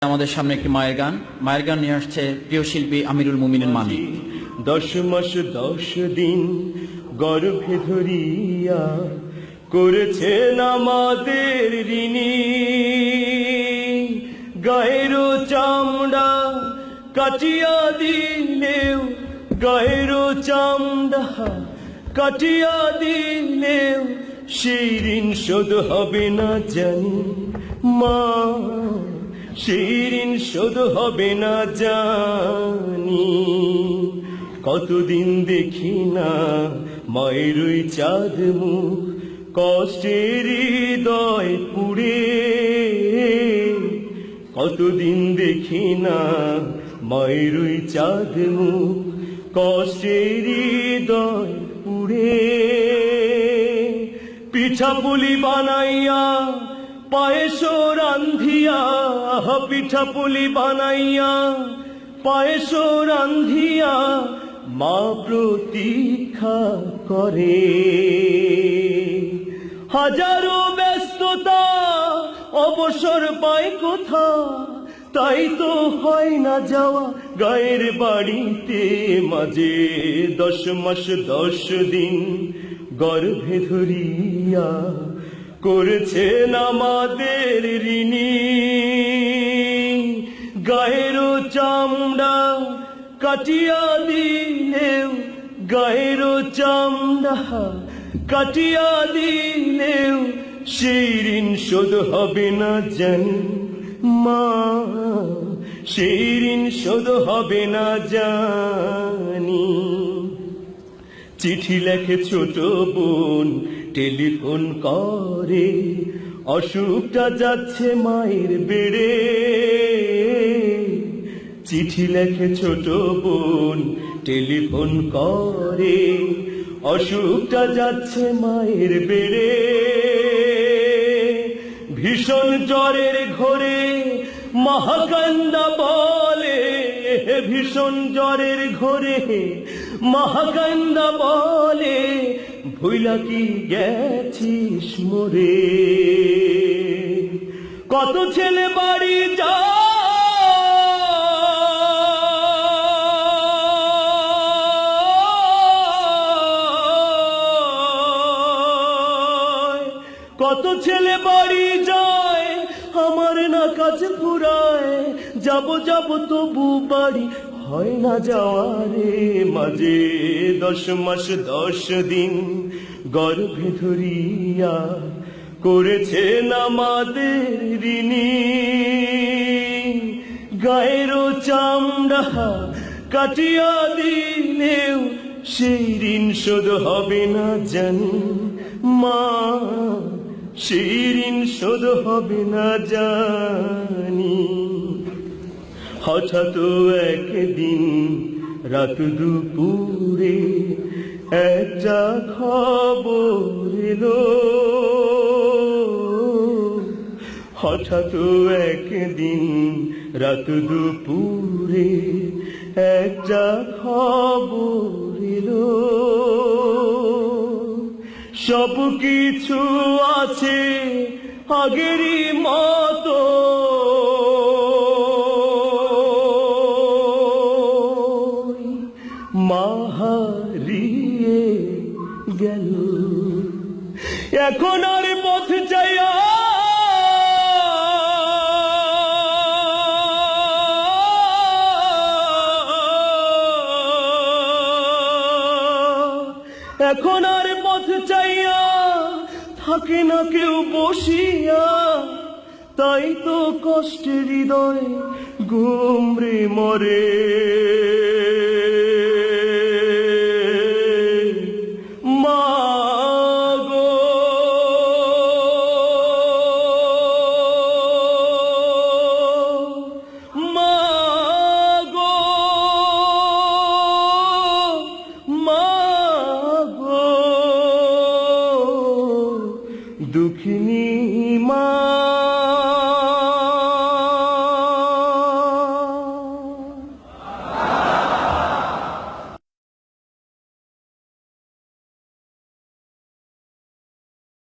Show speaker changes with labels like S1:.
S1: আমাদের সামনে একটি মায়ের গান নিয়ে আসছে প্রিয় শিল্পী আমিরুল মুমিনিন মানি।
S2: 10 মাস 10 দিন গর্ভে ধরিয়া করেছেন আমাদের ঋণী, গায়ের চামড়া কাটিয়া দিলেও, গায়ের চামড়া কাটিয়া দিলেও সেই ঋণ শোধ হবে না জানি মা, সেই ঋণ শোধ হবে না জানি। কতদিন দেখি না মায়ের ওই চাঁদ মুখ, কষ্টের হৃদয় পুড়ে। কতদিন দেখি না মায়ের ওই চাঁদ মুখ, কষ্টের হৃদয় পুড়ে। পিঠাপুলি বানাইয়া পায়েস রান্ধিয়া, পিঠাপুলি বানাইয়া পায়েস রান্ধিয়া মা প্রতীক্ষা করে। হাজারো ব্যস্ততা অবসর পায় কোথা, তাই তো হয় না যাওয়া গায়ের বাড়িতে মাঝে। 10 মাস 10 দিন গর্ভে ধরিয়া করেছেন আমাদের ঋণী, গায়ের চামড়া কাটিয়া দিলেও, গায়ের চামড়া কাটিয়া দিলেও সেই ঋণ শোধ হবে না জানি মা, সেই ঋণ শোধ হবে না জানি। চিঠি লেখে ছোট বোন টেলিফোন করে, অসুখটা যাচ্ছে মায়ের বেড়ে। চিঠি লেখে ছোট বোন টেলিফোন করে, অসুখটা যাচ্ছে মায়ের বেড়ে। ভীষণ জ্বরের ঘোরে মহাকান্দা বলে, ভীষণ জ্বরের ঘোরে মহাকান্দা বলে, ভুইলা কি গেছিস মোরে। কত ছেলে বাড়ি যায়, কত ছেলে বাড়ি যায় আমার না কাছে ফুরায়। যাব যাব তবু বাড়ি হয় না যাওয়ারে মাঝে। 10 মাস 10 দিন গর্ভে ধরিয়া করেছেন আমাদের ঋণী, গায়ের চামড়া কাটিয়া দিলেও সেই ঋণ শোধ হবে না জানি মা, সেই ঋণ শোধ হবে না জানি। হঠাৎ একদিন রাত দুপুরে একটা খবর এলো, হঠাৎ একদিন রাত দুপুরে একটা খবর এলো। সব কিছু আছে আগেরই মতো, মা হারিয়ে গেল। এখন আর পথ চাইয়া এখন আর পথ চাইয়া থাকে না কেউ বসিয়া, তাই তো কষ্টের হৃদয় গুমরে মরে। মা গো মা গো মা গো দুঃখিনী মা।